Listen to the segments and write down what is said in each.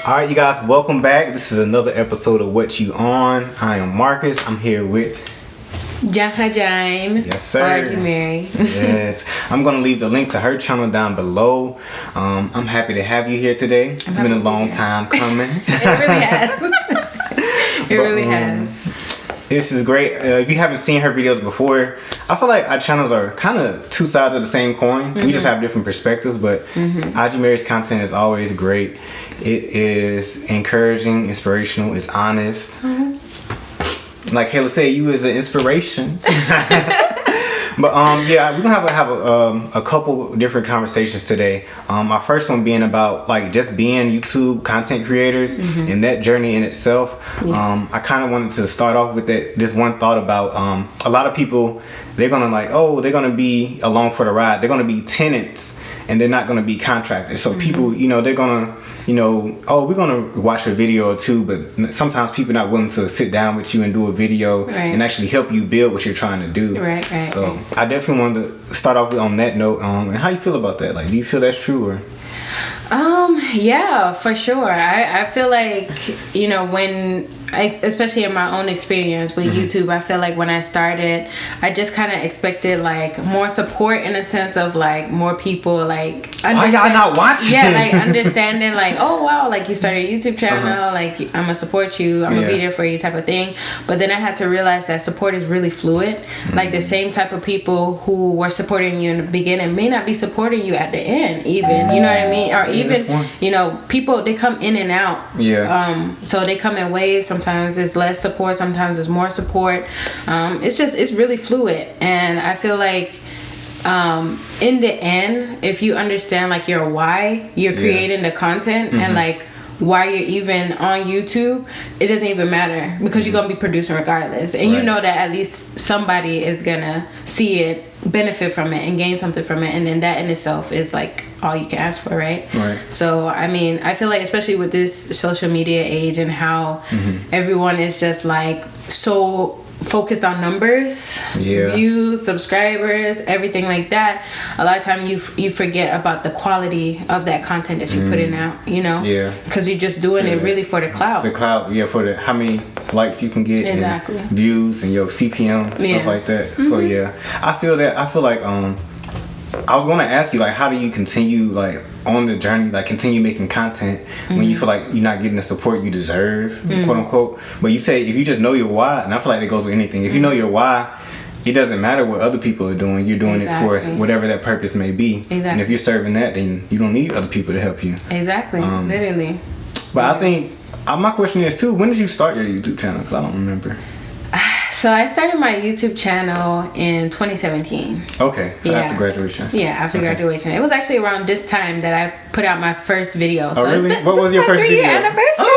Alright, you guys, welcome back. This is another episode of What You On. I am Marcus. I'm here with Jane. Yes, sir. Mary. Yes. I'm going to leave the link to her channel down below. I'm happy to have you here today. It's been a long time coming. It really has. It really has. This is great. If you haven't seen her videos before, I feel like our channels are kind of two sides of the same coin. We just have different perspectives, but IG Mary's content is always great. It is encouraging, inspirational, it's honest. Like Haley said, you is an inspiration. But yeah, we're gonna have a couple different conversations today. Our first one being about like just being YouTube content creators and that journey in itself. I kind of wanted to start off with this one thought about a lot of people, they're gonna be along for the ride. They're gonna be tenants and they're not gonna be contractors. So people, they're gonna, we're gonna watch a video or two, but sometimes people are not willing to sit down with you and do a video and actually help you build what you're trying to do. So I definitely wanted to start off on that note. And how you feel about that? Like, do you feel that's true or? Yeah, for sure. I feel like, especially in my own experience with YouTube, I feel like when I started, I just kind of expected like more support in a sense of like more people like why y'all not watching? Yeah, like understanding like, oh wow, like you started a YouTube channel, like I'm gonna support you, I'm gonna be there for you type of thing. But then I had to realize that support is really fluid. Like the same type of people who were supporting you in the beginning may not be supporting you at the end even, you know what I mean? Or even, people, they come in and out. So they come in waves. Sometimes it's less support, sometimes it's more support. It's really fluid. And I feel like in the end, if you understand like your why you're creating the content and like why you're even on YouTube, it doesn't even matter because you're gonna be producing regardless, and you know that at least somebody is gonna see it, benefit from it, and gain something from it, and then that in itself is like all you can ask for, right? So I mean, I feel like especially with this social media age and how everyone is just like so focused on numbers, views, subscribers, everything like that, a lot of time you forget about the quality of that content that you're putting out, because you're just doing it really for the clout. For the how many likes you can get, and views and your CPM, stuff like that. So I feel like I was gonna ask you like, how do you continue like on the journey, like continue making content when you feel like you're not getting the support you deserve, quote unquote. But you say if you just know your why, and I feel like it goes with anything. If you know your why, it doesn't matter what other people are doing. You're doing it for whatever that purpose may be. And if you're serving that, then you don't need other people to help you. Literally. But I think my question is too, when did you start your YouTube channel? Because I don't remember. So I started my YouTube channel in 2017. Okay, so after graduation. Yeah, after graduation. It was actually around this time that I put out my first video. So really? What was your first video? 3-year anniversary.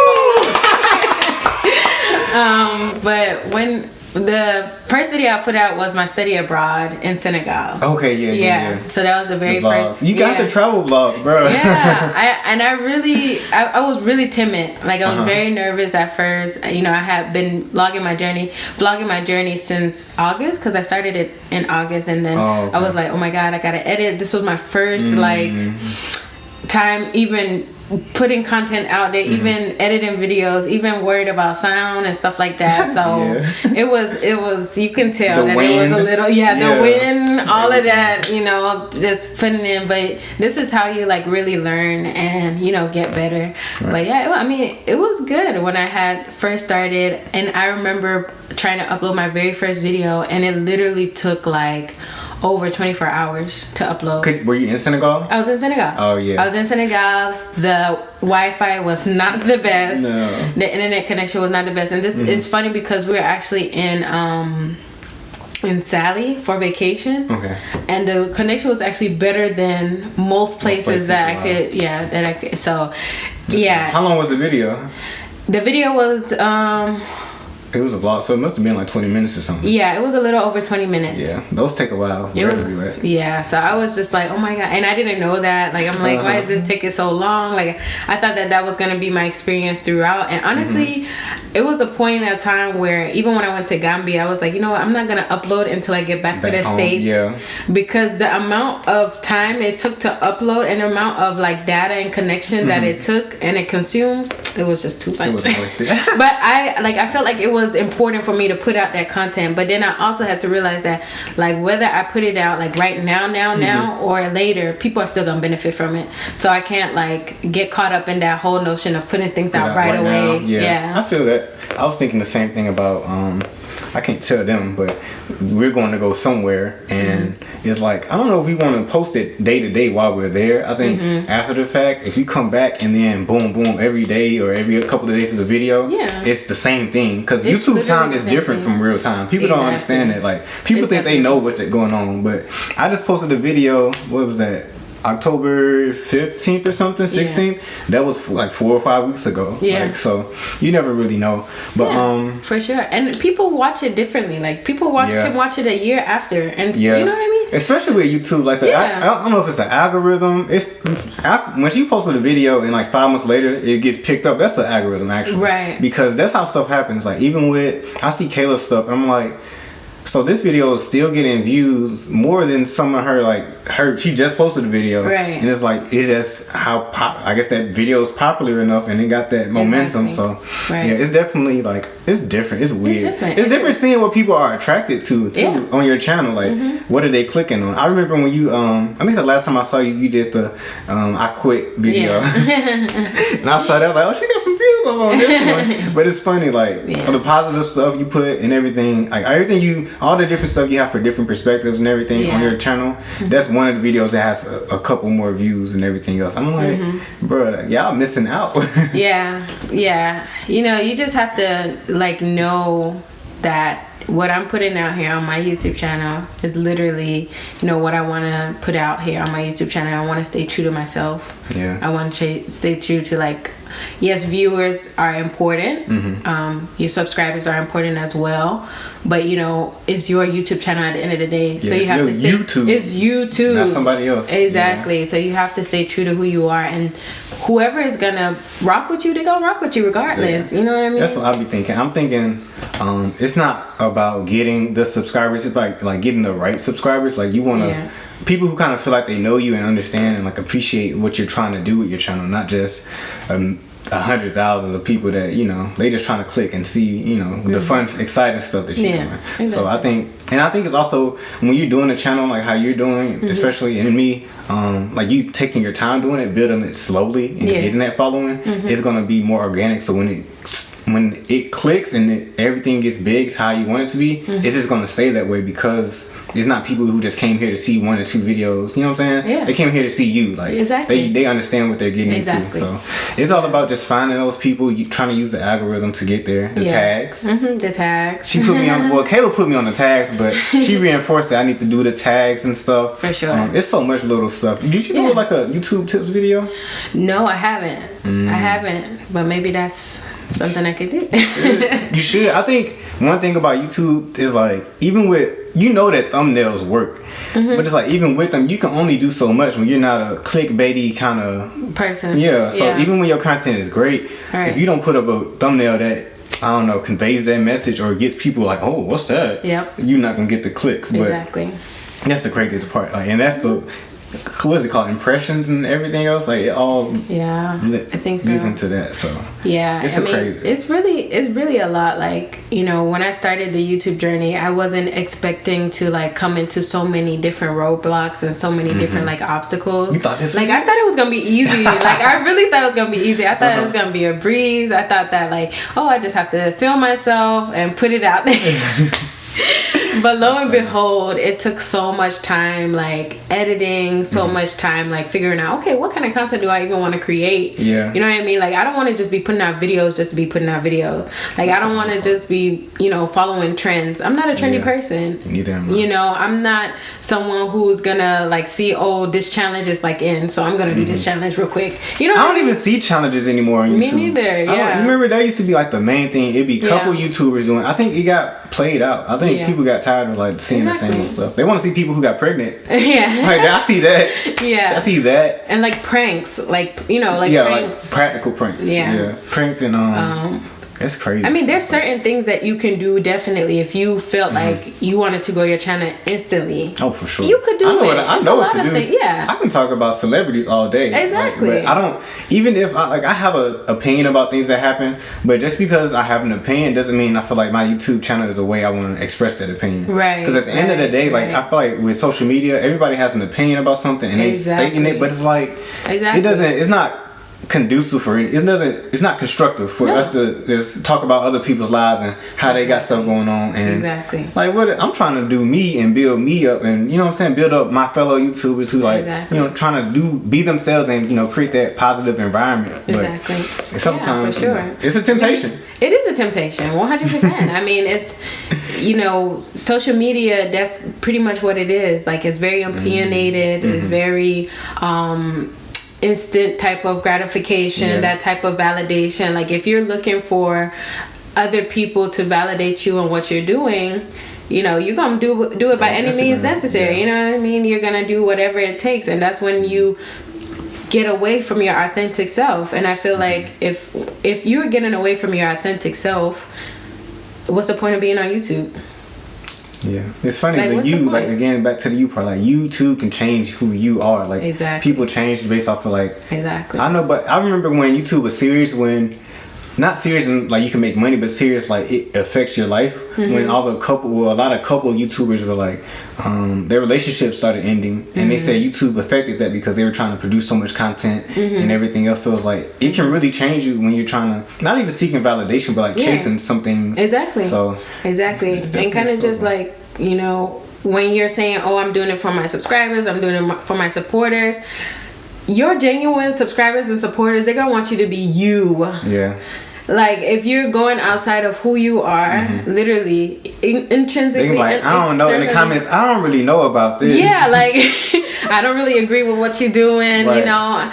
But when the first video I put out was my study abroad in Senegal. Okay, yeah. So that was the very first. You got the travel vlogs, bro. I was really timid. Like I was very nervous at first. I had been vlogging my journey since August, because I started it in August, and then I was like, oh my god, I gotta edit. This was my first like time even putting content out there, even editing videos, even worried about sound and stuff like that. So it was you can tell that it was a little the wind, all of that, just putting in. But this is how you like really learn and get better. But I mean, it was good when I had first started, and I remember trying to upload my very first video, and it literally took like over 24 hours to upload. Were you in Senegal? I was in Senegal. Oh yeah. I was in Senegal. The Wi-Fi was not the best. No. The internet connection was not the best. And this is funny because we were actually in Sally for vacation. Okay. And the connection was actually better than most places that I could. So, How long was the video? The video was It was a vlog, so it must have been like 20 minutes or something. Yeah, it was a little over 20 minutes. Yeah, those take a while. Yeah, so I was just like, oh my god, and I didn't know that. Like, I'm like, why is this taking so long? Like, I thought that was gonna be my experience throughout. And honestly, it was a point in time where even when I went to Gambia, I was like, you know what, I'm not gonna upload until I get back to the home, States. Yeah. Because the amount of time it took to upload and the amount of like data and connection that it took and it consumed, it was just too much. It wasn't worth it. But I felt like it was important for me to put out that content, but then I also had to realize that like whether I put it out like right now or later, people are still gonna benefit from it. So I can't like get caught up in that whole notion of putting things out right away. Yeah, I feel that. I was thinking the same thing about I can't tell them, but we're going to go somewhere, and it's like, I don't know if we want to post it day to day while we're there. I think after the fact, if you come back and then boom every day or every couple of days of the video, it's the same thing, because YouTube time is different from real time. People don't understand that. Like, people think they know what's going on, but I just posted a video, what was that, October 15th or something, 16th. That was like 4 or 5 weeks ago. Like, so you never really know, but for sure. And people watch it differently. Like, people can watch it a year after, and you know what I mean, especially with YouTube. Like, I don't know if it's the algorithm. It's when she posted a video and like 5 months later it gets picked up, that's the algorithm actually, right? Because that's how stuff happens. Like, even with, I see Kayla's stuff and I'm like, so this video is still getting views more than some of her, she just posted a video, right? And it's like, it's just how I guess that video is popular enough and it got that momentum. So yeah, it's definitely like, it's different, it's weird, it's different seeing what people are attracted to too on your channel. Like, what are they clicking on? I remember when you I think the last time I saw you did the I quit video, and I saw that, like, oh, she got some views on this one. But it's funny, like, the positive stuff you put and everything, like everything all the different stuff you have for different perspectives and everything on your channel, that's one of the videos that has a couple more views and everything else. I'm like, bro, y'all missing out. yeah, you know, you just have to like know that what I'm putting out here on my YouTube channel is literally, you know, what I want to put out here on my YouTube channel. I want to stay true to myself. I want to stay true to, like, yes, viewers are important, your subscribers are important as well, but you know, it's your YouTube channel at the end of the day, so you have to stay YouTube. It's YouTube, not somebody else. Exactly. So you have to stay true to who you are, and whoever is gonna rock with you, they're gonna rock with you regardless. You know what I mean? That's what I'll be thinking. I'm thinking it's not about getting the subscribers, it's like getting the right subscribers. Like, you want to people who kind of feel like they know you and understand and like appreciate what you're trying to do with your channel, not just hundreds of thousands of people that, you know, they just trying to click and see, you know, the fun, exciting stuff that you're doing. Exactly. So I think it's also, when you're doing a channel like how you're doing, especially in me, like, you taking your time doing it, building it slowly and getting that following, it's gonna be more organic. So when it clicks and everything gets big, it's how you want it to be, it's just gonna stay that way, because it's not people who just came here to see 1 or 2 videos. You know what I'm saying? They came here to see you. Like, they understand what they're getting into. So it's all about just finding those people, trying to use the algorithm to get there. The tags. The tags. She put me on. Well, Kayla put me on the tags, but she reinforced that I need to do the tags and stuff. For sure. It's so much little stuff. Did you do like a YouTube tips video? No, I haven't. I haven't. But maybe that's something I could do. You should. I think one thing about YouTube is, like, even with, you know, that thumbnails work, but it's like, even with them, you can only do so much when you're not a clickbaity kind of person. So even when your content is great, if you don't put up a thumbnail that, I don't know, conveys that message or gets people like, oh, what's that? You're not gonna get the clicks. But that's the craziest part. Like, and that's the, what is it called, impressions and everything else, like, it all I think leads into that. So it's crazy. It's really a lot. Like, you know, when I started the YouTube journey, I wasn't expecting to like come into so many different roadblocks and so many different like obstacles. You thought this was I thought it was gonna be easy. Like, I really thought it was gonna be easy. I thought it was gonna be a breeze. I thought that, like, oh, I just have to film myself and put it out there. But lo and behold, it took so much time, like editing, so much time, like figuring out, okay, what kind of content do I even want to create? Yeah. You know what I mean? Like, I don't want to just be putting out videos just to be putting out videos. Like, I don't want to just be, you know, following trends. I'm not a trendy person. You know, I'm not someone who's gonna like see, oh, this challenge is like in, so I'm gonna do this challenge real quick. You know, I don't even see challenges anymore on YouTube. Me neither. Yeah. You remember that used to be like the main thing. It'd be a couple YouTubers doing. I think it got played out. I think people got tired of like seeing the same stuff. They want to see people who got pregnant. Yeah. Like, I see that. Yeah. I see that. And like pranks, like, you know, like pranks. Like practical pranks. Yeah. Pranks and that's crazy. I mean, there's certain things that you can do definitely if you felt like you wanted to grow your channel instantly. Oh, for sure. You could do it. I know what to do. Yeah. I can talk about celebrities all day. Exactly. But I don't, even if I have an opinion about things that happen, but just because I have an opinion doesn't mean I feel like my YouTube channel is a way I want to express that opinion. Right. Because at the end of the day, like, I feel like with social media, everybody has an opinion about something and they stating it, but it's like, it's not conducive for it. It's not constructive for us to just talk about other people's lives and how they got stuff going on. And like, what I'm trying to do me and build me up, and you know what I'm saying, build up my fellow YouTubers who like you know, trying to be themselves and, you know, create that positive environment. But sometimes for sure. It's a temptation. I mean, it is a temptation, 100%. I mean, it's, you know, social media, that's pretty much what it is. Like, it's very opinionated. It's very instant type of gratification, that type of validation. Like, if you're looking for other people to validate you on what you're doing, you know, you're gonna do it by any means necessary. You know what I mean? You're gonna do whatever it takes, and that's when you get away from your authentic self. And I feel like if you're getting away from your authentic self, what's the point of being on YouTube? Yeah, it's funny, like, but you, like, again, back to the you part, like, you too can change who you are. Like, people change based off of, like, I know, but I remember when YouTube was serious, when, not serious and like you can make money, but serious, like, it affects your life. When a lot of couple YouTubers were like, their relationships started ending, and they said YouTube affected that because they were trying to produce so much content and everything else. So it's like, it can really change you when you're trying to, not even seeking validation, but like chasing some things. So and kind of just like, you know, when you're saying, oh, I'm doing it for my subscribers, I'm doing it for my supporters, your genuine subscribers and supporters, they're gonna want you to be you. Yeah. Like, if you're going outside of who you are, literally, intrinsically, like, I don't know, in the comments, I don't really know about this. Yeah, like, I don't really agree with what you're doing, you know.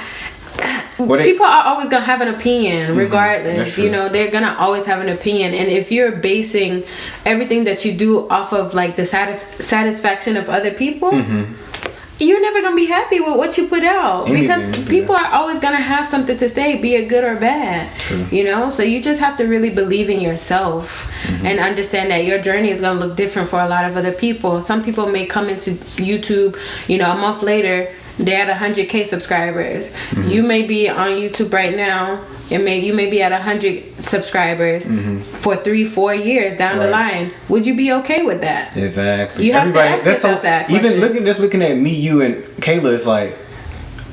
People are always gonna have an opinion, regardless. You know, they're gonna always have an opinion, and if you're basing everything that you do off of like the satisfaction of other people, you're never gonna be happy with what you put out, because people are always gonna have something to say, be it good or bad. You know, so you just have to really believe in yourself and understand that your journey is gonna look different for a lot of other people. Some people may come into YouTube, you know, a month later, they're at 100K subscribers. You may be on YouTube right now, you may be at 100 subscribers for 3-4 years down the line. Would you be okay with that? Exactly. You have to ask yourself that question. Even looking at me, you, and Kayla, it's like,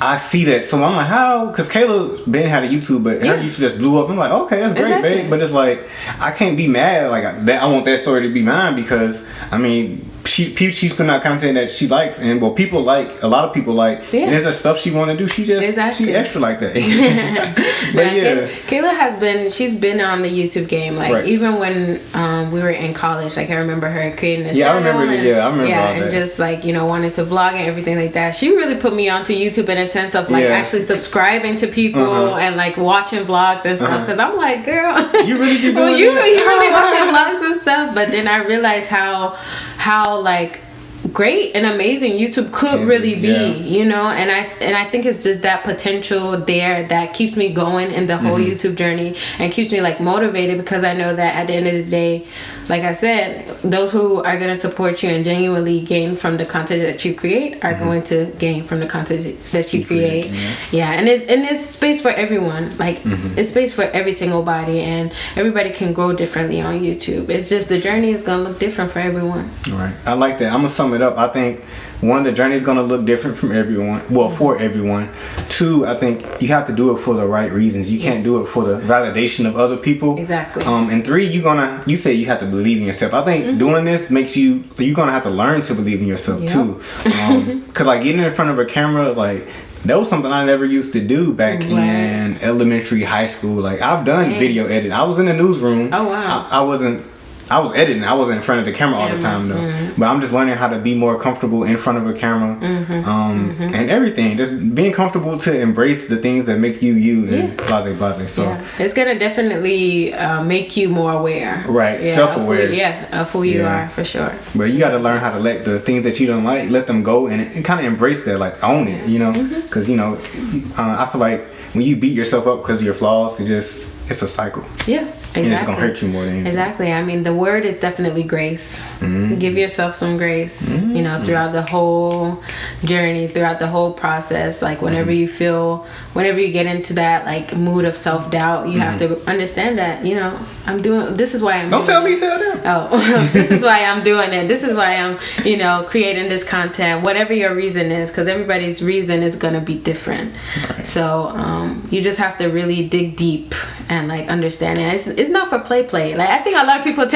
I see that. So I'm like, how? Because Kayla been had a YouTube, but her YouTube just blew up. I'm like, okay, that's great, babe. But it's like, I can't be mad. Like, I want that story to be mine, because, I mean, she's putting out content that she likes, and well, people like, a lot of people like, and there's stuff she want to do. She just she's extra like that. But Kayla she's been on the YouTube game, like even when we were in college. Like, I remember her creating a channel. I remember all and that. Just like, you know, wanted to vlog and everything like that. She really put me onto YouTube in a sense of like actually subscribing to people and like watching vlogs and stuff. Because I'm like, girl, you really be doing well, you really watching vlogs and stuff. But then I realized how like great and amazing YouTube could really be, you know, and I think it's just that potential there that keeps me going in the whole YouTube journey and keeps me like motivated, because I know that at the end of the day, like I said, those who are going to support you and genuinely gain from the content that you create are going to gain from the content that you create. And it's space for everyone. Like, it's space for every single body, and everybody can grow differently on YouTube. It's just the journey is going to look different for everyone. Right. I like that. I'm gonna sum it up, I think one, the journey is going to look different from everyone. Well, for everyone. Two, I think you have to do it for the right reasons. You can't do it for the validation of other people. Exactly. And three, you say you have to believe in yourself. I think doing this makes you're going to have to learn to believe in yourself too. Cause like getting in front of a camera, like that was something I never used to do back in elementary, high school. Like I've done video editing. I was in the newsroom. Oh wow. I was editing. I wasn't in front of the camera all the time though. But I'm just learning how to be more comfortable in front of a camera, and everything. Just being comfortable to embrace the things that make you and blase. So it's gonna definitely make you more aware. Right, self-aware. Of who you are, for sure. But you got to learn how to let the things that you don't like, let them go, and kind of embrace that, like own it. You know, because I feel like when you beat yourself up because of your flaws, it's a cycle. Yeah, exactly. And it's gonna hurt you more than anything. Exactly. I mean, the word is definitely grace. Give yourself some grace, throughout the whole journey, throughout the whole process. Like whenever you get into that like mood of self-doubt, you have to understand that, this is why I'm Don't tell me, tell them. Oh, this is why I'm doing it. This is why I'm, creating this content, whatever your reason is, because everybody's reason is going to be different. Right. So you just have to really dig deep and like understand it. It's not for play. Like I think a lot of people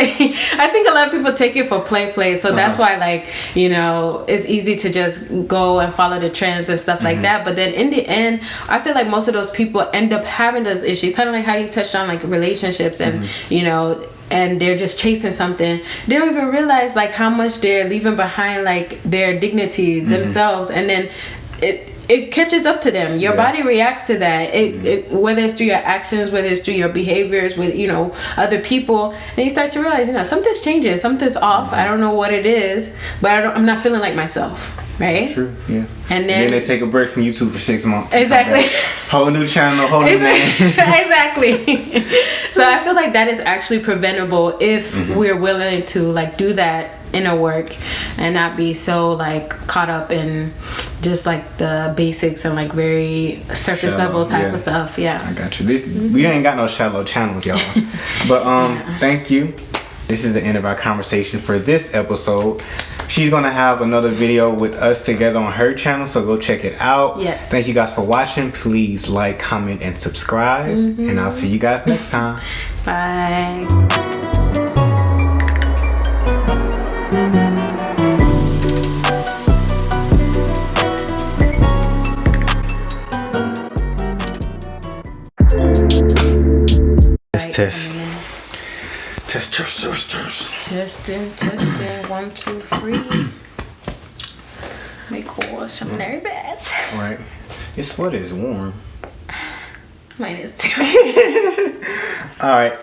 take it for play. So that's why like, it's easy to just go and follow the trends and stuff like that. But then in the end, I feel like most of those people end up having those issues, kind of like how you touched on like relationships and, and they're just chasing something. They don't even realize like how much they're leaving behind, like their dignity, themselves, and then it catches up to them. Your body reacts to that. It whether it's through your actions, whether it's through your behaviors with other people, and you start to realize something's changing, something's off. I don't know what it is, but I'm not feeling like myself. Right? True. Yeah. And then they take a break from YouTube for 6 months. Exactly. Whole new channel, whole new name. Exactly. So I feel like that is actually preventable if we're willing to like do that inner work and not be so like caught up in just like the basics and like very surface level type of stuff. Yeah. I got you. We ain't got no shallow channels, y'all. But thank you. This is the end of our conversation for this episode. She's gonna have another video with us together on her channel, so go check it out. Yes. Thank you guys for watching. Please like, comment, and subscribe. And I'll see you guys next time. Bye. Test. Testing. 1, 2, 3. Make course. I'm nervous. Right. Your sweater is warm. Mine is too. All right.